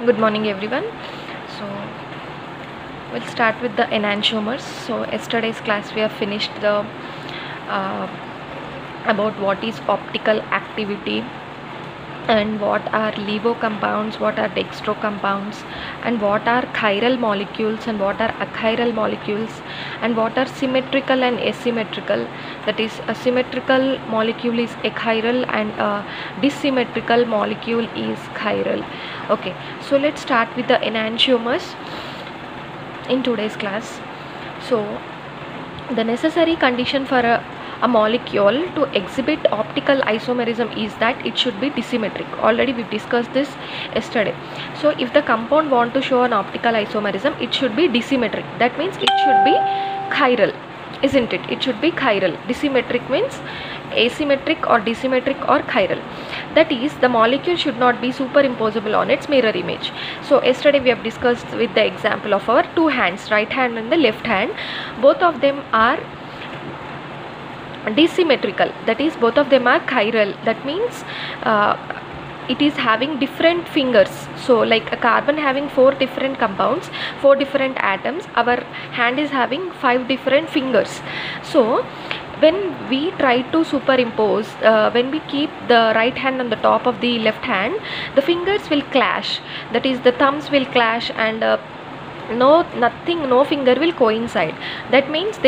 Good morning, everyone. So we'll start with the enantiomers. So yesterday's class we have finished the uh, about what is optical activity and what are levo compounds, what are dextro compounds, and what are chiral molecules and what are achiral molecules, and what are symmetrical and asymmetrical. That is, a symmetrical molecule is achiral and a dissymmetrical molecule is chiral. Okay, so let's start with the enantiomers in today's class. So the necessary condition for a molecule to exhibit optical isomerism is that it should be dissymmetric. Already we discussed this yesterday. So if the compound want to show an optical isomerism, it should be dissymmetric. That means it should be chiral, isn't it? It should be chiral. Dissymmetric means asymmetric or dissymmetric or chiral. That is, the molecule should not be superimposable on its mirror image. So yesterday we have discussed with the example of our two hands, right hand and the left hand. Both of them are dissymmetrical, that is both of them are chiral. That means it is having different fingers. So like a carbon having 4 different compounds, 4 different atoms, our hand is having 5 different fingers. So when we try to superimpose, when we keep the right hand on the top of the left hand, the fingers will clash, that is the thumbs will clash, and no finger will coincide. That means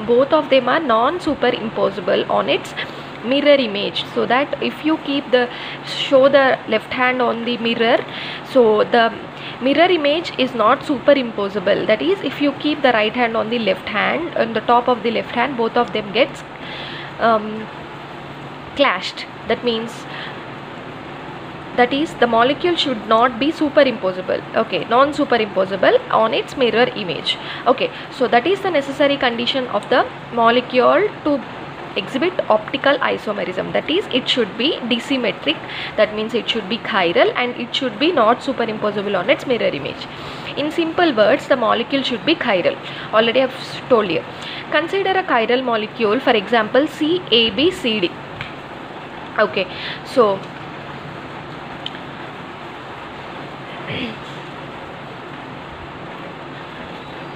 both of them are non-superimposable on its mirror image. So that if you show the left hand on the mirror, so the mirror image is not superimposable. That is, if you keep the right hand on the left hand, on the top of the left hand, both of them gets clashed. That is the molecule should not be superimposable, okay, non-superimposable on its mirror image. Okay, so that is the necessary condition of the molecule to exhibit optical isomerism. That is, it should be dissymmetric, that means it should be chiral, and it should be not superimposable on its mirror image. In simple words, the molecule should be chiral. Already I have told you. Consider a chiral molecule, for example CABCD. Okay, so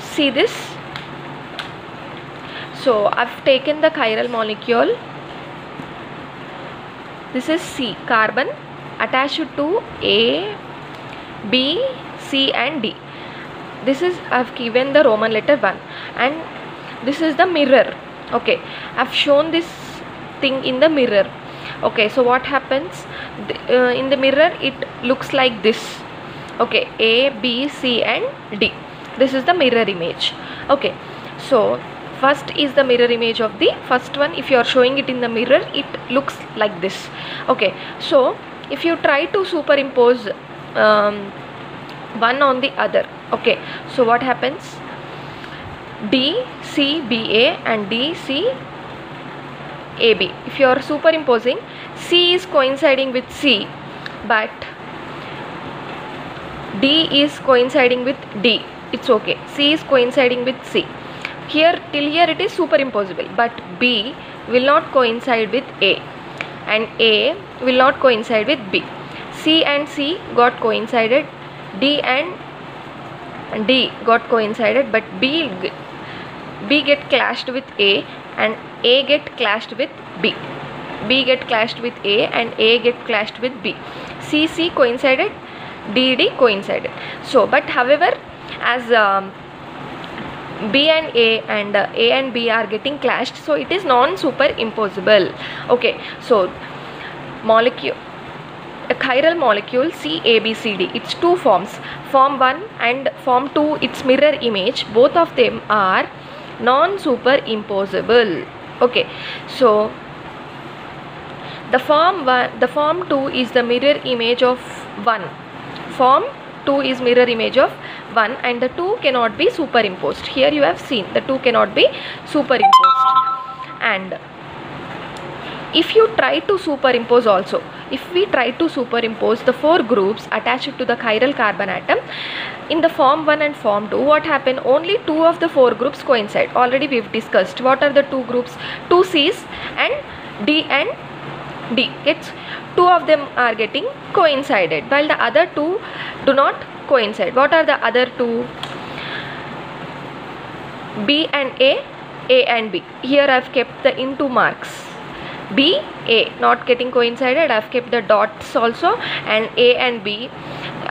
see this. So I've taken the chiral molecule. This is C, carbon attached to A, B, C and D. This is, I've given the Roman letter 1, and this is the mirror. Okay, I've shown this thing in the mirror. Okay, so what happens in the mirror? It looks like this. Okay, A, B, C and D. This is the mirror image. Okay, so first is the mirror image of the first one. If you are showing it in the mirror, it looks like this. Okay, so if you try to superimpose one on the other, okay, so what happens? D, C, B, A and D, C, A, B. If you are superimposing, C is coinciding with C, but D is coinciding with D. It's okay. C is coinciding with C. Here, till here it is superimposable, but B will not coincide with A, and A will not coincide with B. C and C got coincided, D and D got coincided, but B get clashed with A and A get clashed with B. B get clashed with A and A get clashed with B. C coincided, D coincided. So, but however, as B and A and B are getting clashed, so it is non-superimposable. Okay, so molecule, a chiral molecule CABCD, it's two forms, form 1 and form 2, its mirror image, both of them are non-superimposable. Okay, so the form 2 is the mirror image of 1. Form 2 is mirror image of 1, and the 2 cannot be superimposed. Here you have seen the 2 cannot be superimposed. And if you try to superimpose also, if we try to superimpose the 4 groups attached to the chiral carbon atom in the form 1 and form 2, what happened? Only 2 of the 4 groups coincide. Already we have discussed what are the 2 groups. 2 C's and D and D. It's 2 of them are getting coincided, while the other 2 do not coincide. What are the other two? B and A and B. Here I have kept the into marks. B, A not getting coincided. I have kept the dots also, and A and B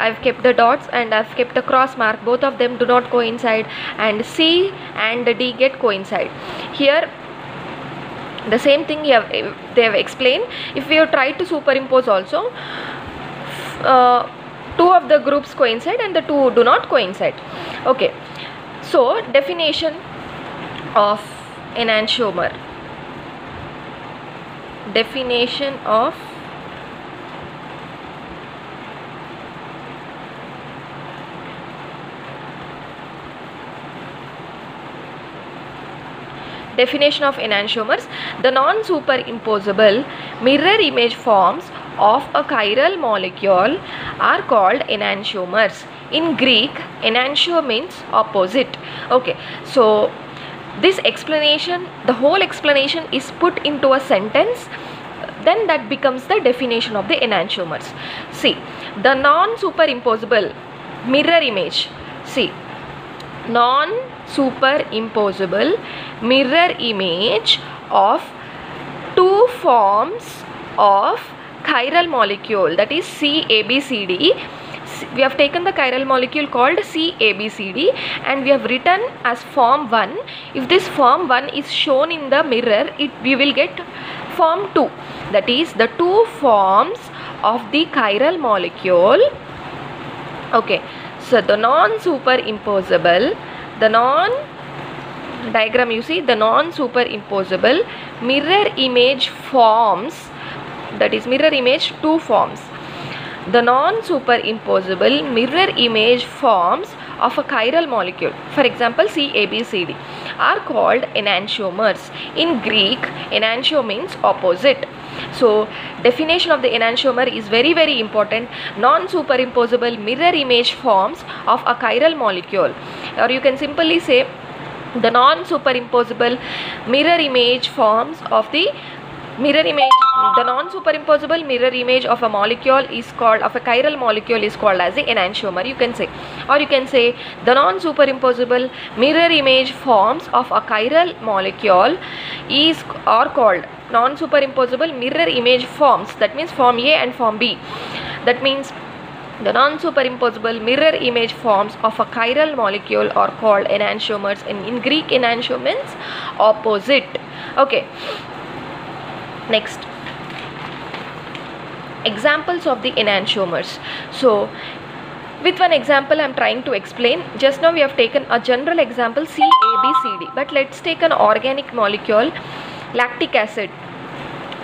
I have kept the dots and I have kept the cross mark. Both of them do not coincide, and C and D get coincide. Here the same thing they have explained. If we have tried to superimpose also, two of the groups coincide and the two do not coincide. Okay, so definition of enantiomer. Definition of enantiomers. The non-superimposable mirror image forms of a chiral molecule are called enantiomers. In Greek, enantio means opposite. Okay, so this explanation, the whole explanation is put into a sentence, then that becomes the definition of the enantiomers. See, the non-superimposable mirror image. See, non-superimposable mirror image of two forms of chiral molecule, that is CABCD. We have taken the chiral molecule called CABCD and we have written as form 1. If this form 1 is shown in the mirror, we will get form 2, that is the two forms of the chiral molecule. Okay, so the non-superimposable, the diagram you see, the non-superimposable mirror image forms, that is mirror image two forms. The non-superimposable mirror image forms of a chiral molecule, for example CABCD, are called enantiomers. In Greek, enantio means opposite. So definition of the enantiomer is very, very important. Non-superimposable mirror image forms of a chiral molecule, or you can simply say the non-superimposable mirror image forms of the the non-superimposable mirror image of a molecule is called, of a chiral molecule is called as the enantiomer, you can say. Or you can say the non-superimposable mirror image forms of a chiral molecule are called non-superimposable mirror image forms, that means form A and form B. That means the non-superimposable mirror image forms of a chiral molecule are called enantiomers, and in Greek enantio means opposite. Okay, next, examples of the enantiomers. So with one example I am trying to explain. Just now we have taken a general example CABCD, but let's take an organic molecule, lactic acid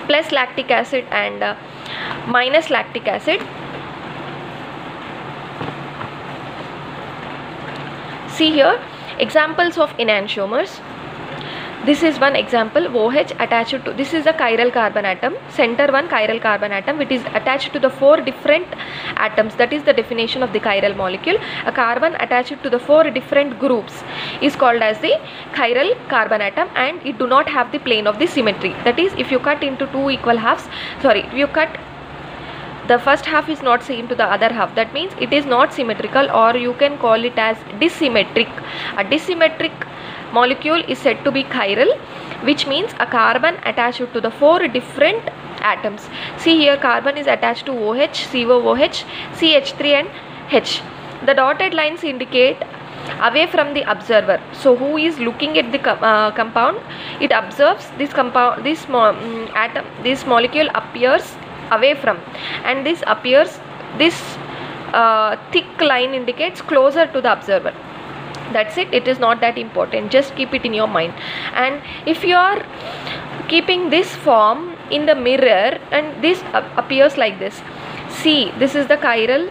plus lactic acid and minus lactic acid. See here, examples of enantiomers. This is one example, OH attached to, this is a chiral carbon atom, center one chiral carbon atom, which is attached to the 4 different atoms. That is the definition of the chiral molecule. A carbon attached to the 4 different groups is called as the chiral carbon atom, and it do not have the plane of the symmetry. That is, if you cut into 2 equal halves, if you cut the first half is not same to the other half, that means it is not symmetrical, or you can call it as dissymmetric. A dissymmetric molecule is said to be chiral, which means a carbon attached to the 4 different atoms. See here, carbon is attached to OH, COOH, CH3 and H. The dotted lines indicate away from the observer. So who is looking at the compound, it observes this compound, this atom, this molecule appears away from, and this appears, this thick line indicates closer to the observer. That's it. It is not that important, just keep it in your mind. And if you are keeping this form in the mirror and this appears like this, see, this is the chiral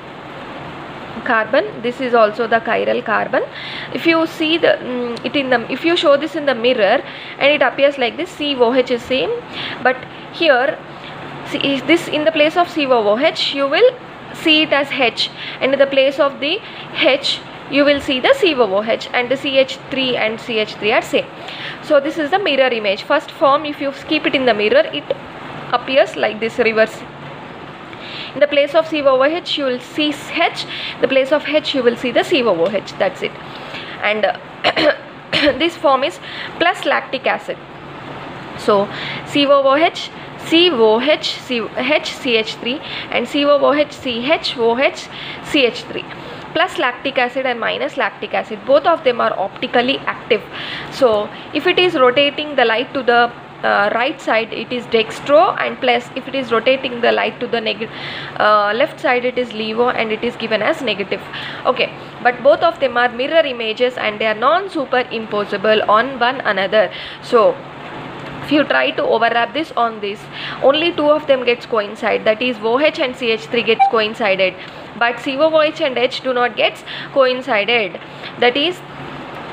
carbon, this is also the chiral carbon. If you see the if you show this in the mirror and it appears like this, COH is same, but here, see, this in the place of COOH you will see it as H, and in the place of the H you will see the COOH, and the CH3 and CH3 are same. So this is the mirror image. First form, if you keep it in the mirror, it appears like this, reverse. In the place of C over H you will see H, in the place of H you will see the C over H, that's it. And this form is plus lactic acid. So C over H, COH, CH3 and COOH, CHOH, CH3 plus lactic acid and minus lactic acid, both of them are optically active. So if it is rotating the light to the right side it is dextro, and plus if it is rotating the light to the left side it is levo, and it is given as negative. Okay, but both of them are mirror images and they are non-superimposable on one another. So if you try to overlap this on this, only two of them gets coincide, that is OH and CH3 gets coincided, but COOH and H do not get coincided, that is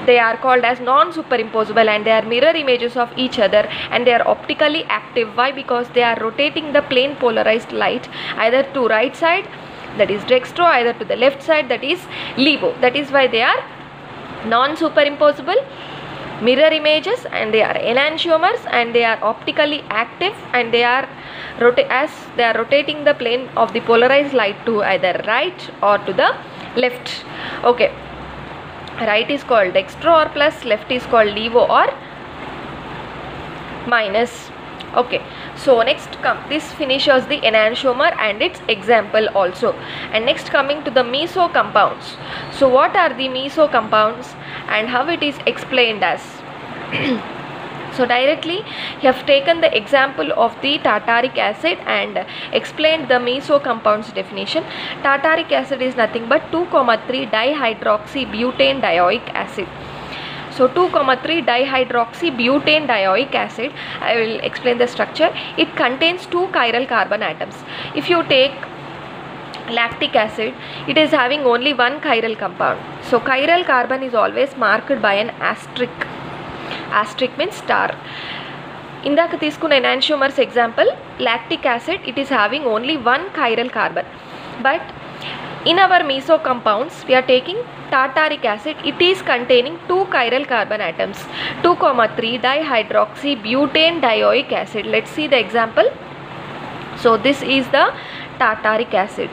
they are called as non-superimposable and they are mirror images of each other, and they are optically active. Why? Because they are rotating the plane polarized light either to right side, that is dextro, either to the left side, that is levo. That is why they are non-superimposable mirror images, and they are enantiomers, and they are optically active, and they are rotating the plane of the polarized light to either right or to the left. Okay, right is called dextro or plus, left is called levo or minus. Okay, so next this finishes the enantiomer and its example also. And next coming to the meso compounds. So what are the meso compounds and how it is explained as? So directly you have taken the example of the tartaric acid and explained the meso compounds definition. Tartaric acid is nothing but 2,3 dihydroxybutane dioic acid. So 2,3 dihydroxybutane dioic acid, I will explain the structure. It contains 2 chiral carbon atoms. If you take lactic acid, it is having only one chiral compound. So chiral carbon is always marked by an asterisk. Asterisk means star. ఇందాక తీసుకున్న enantiomers example, lactic acid, it is having only one chiral carbon. But in our meso compounds, we are taking tartaric acid. It is containing 2 chiral carbon atoms, 2,3 dihydroxybutane dioic acid. Let's see the example. So this is the tartaric acid.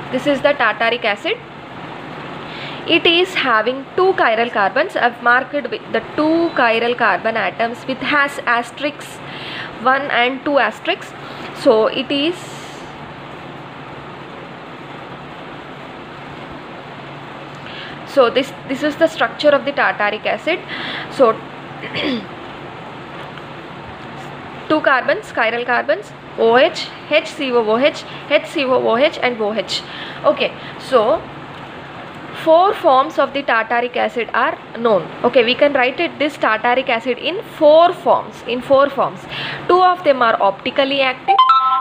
This is the tartaric acid. It is having 2 chiral carbons. I have marked with the 2 chiral carbon atoms with has asterisks 1 and 2 asterisks. So it is this is the structure of the tartaric acid. So 2 carbons, chiral carbons, OH, HCOOH, HCOOH and OH. Okay, so 4 forms of the tartaric acid are known. Okay, we can write it this tartaric acid in 4 forms. 2 of them are optically active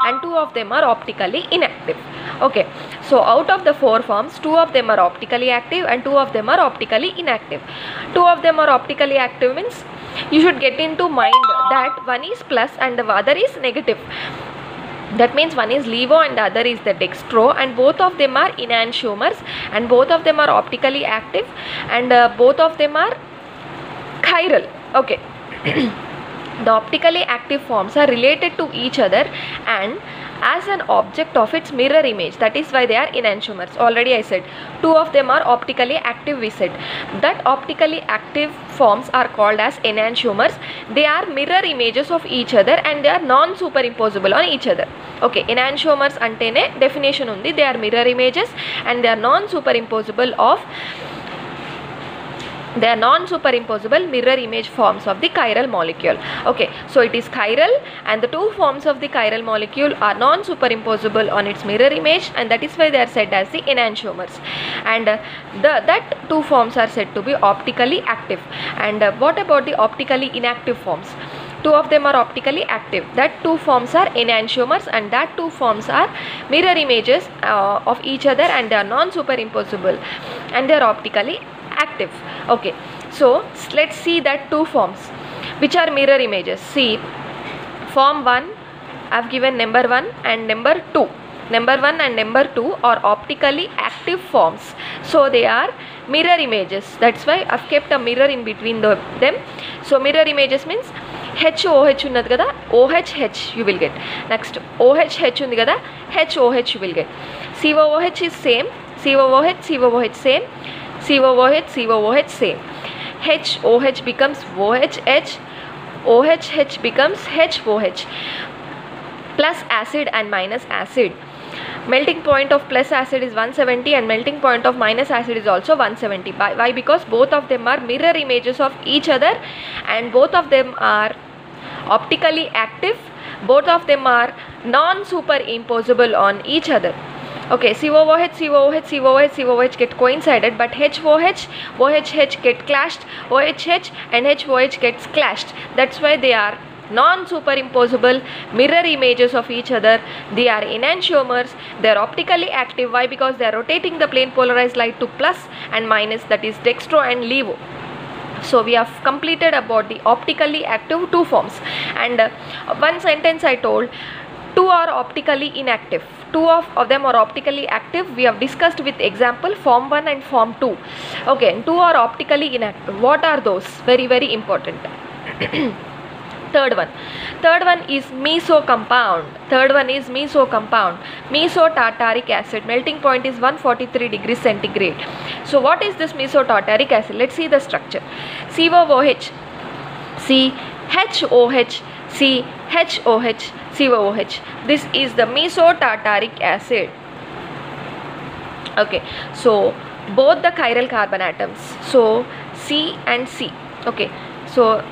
and 2 of them are optically inactive. Okay, so out of the 4 forms, 2 of them are optically active and 2 of them are optically inactive. 2 of them are optically active means you should get into mind that one is plus and the other is negative. That means one is levo and the other is the dextro, and both of them are enantiomers and both of them are optically active and both of them are chiral. Okay. The optically active forms are related to each other and as an object of its mirror image. That is why they are enantiomers. Already I said 2 of them are optically active, we said. That optically active forms are called as enantiomers. They are mirror images of each other and they are non-superimposable on each other. Okay, enantiomers antene definition undi. They are mirror images and they are non-superimposable mirror image forms of the chiral molecule. Okay, so it is chiral and the 2 forms of the chiral molecule are non-superimposable on its mirror image, and that is why they are said as the enantiomers. And that 2 forms are said to be optically active. And what about the optically inactive forms? 2 of them are optically active. That 2 forms are enantiomers and that 2 forms are mirror images of each other and they are non-superimposable and they are optically active. Okay, so let's see that 2 forms which are mirror images. See, form 1 I have given number 1 and number 2. Number 1 and number 2 are optically active forms, so they are mirror images. That's why I have kept a mirror in between them. So mirror images means HOH ఉన్నది కదా, OHH you will get. Next OHH ఉంది కదా, HOH you will get. COOH is same, COOH same, COOH same. HOH becomes OHH, OHH becomes HOH. Plus acid and minus acid. Melting point of plus acid is 170 and melting point of minus acid is also 170. Why? Because both of them are mirror images of each other and both of them are optically active. Both of them are non-superimposable on each other. Okay, COOH, COOH, COOH, COOH get coincided, but HOH, OHH get clashed, OHH and HOH gets clashed. That's why they are non-superimposable mirror images of each other. They are enantiomers. They are optically active. Why? Because they are rotating the plane polarized light to plus and minus, that is dextro and levo. So we have completed about the optically active two forms, and one sentence I told, two are optically inactive. Two of them are optically active. We have discussed with example form 1 and form 2. Okay, and two are optically inactive. What are those? Very, very important. Third one is meso compound. Meso-tartaric acid. Melting point is 143 degrees centigrade. So what is this meso-tartaric acid? Let's see the structure. COOH, CHOH, CHOH, COOH. This is the meso-tartaric acid. Okay, so both the chiral carbon atoms, so C and C. Okay, so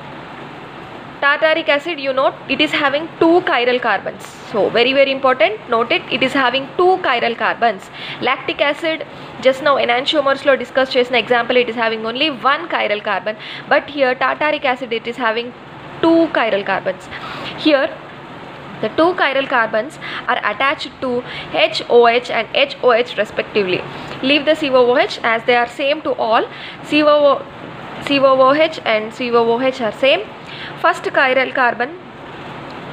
tartaric acid, you know, it is having two chiral carbons. So very, very important, note it, it is having two chiral carbons. Lactic acid, just now enantiomers lo discuss chesina example, it is having only one chiral carbon, but here tartaric acid, it is having two chiral carbons. Here the two chiral carbons are attached to HOH and HOH respectively. Leave the COOH as they are same to all. COOH and COOH are same. First chiral carbon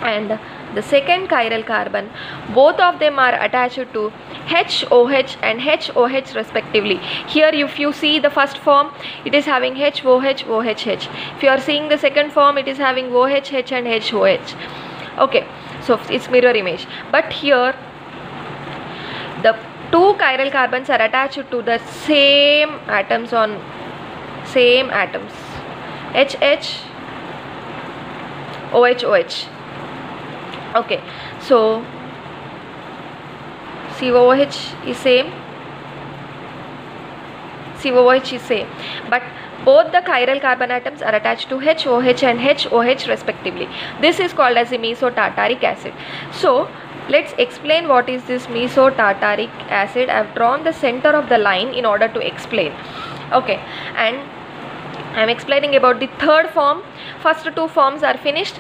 and the second chiral carbon, both of them are attached to HOH and HOH respectively. Here if you see the first form, it is having HOH, OHH. If you are seeing the second form, it is having OHH and HOH. Okay, so it's mirror image. But here the two chiral carbons are attached to the same atoms on same atoms, HH, OH, OH. Okay, so COOH is same, COOH is same, but both the chiral carbon atoms are attached to HOH and HOH respectively. This is called as the meso-tartaric acid. So let's explain what is this meso-tartaric acid. I have drawn the center of the line in order to explain. Okay, and I am explaining about the third form. First two forms are finished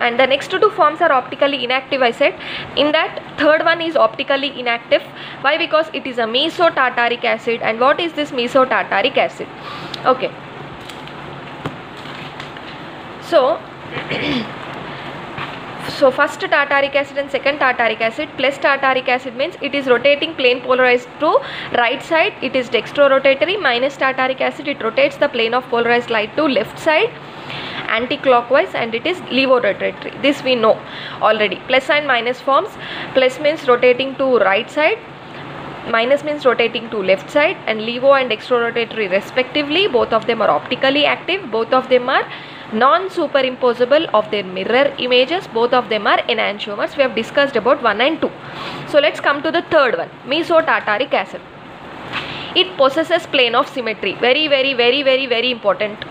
and the next two forms are optically inactive, I said. In that, third one is optically inactive. Why? Because it is a meso-tartaric acid. And what is this meso-tartaric acid? Okay, so so first tartaric acid and second tartaric acid. Plus tartaric acid means it is rotating plane polarized to right side, it is dextro-rotatory. Minus tartaric acid, it rotates the plane of polarized light to left side anti-clockwise and it is levo-rotatory. This we know already. Plus and minus forms. Plus means rotating to right side, minus means rotating to left side, and levo and dextro-rotatory respectively. Both of them are optically active. Both of them are non-superimposable of their mirror images. Both of them are enantiomers. We have discussed about 1 and 2. So let's come to the third one, meso-tartaric acid. It possesses plane of symmetry. Very, very, very, very, very important.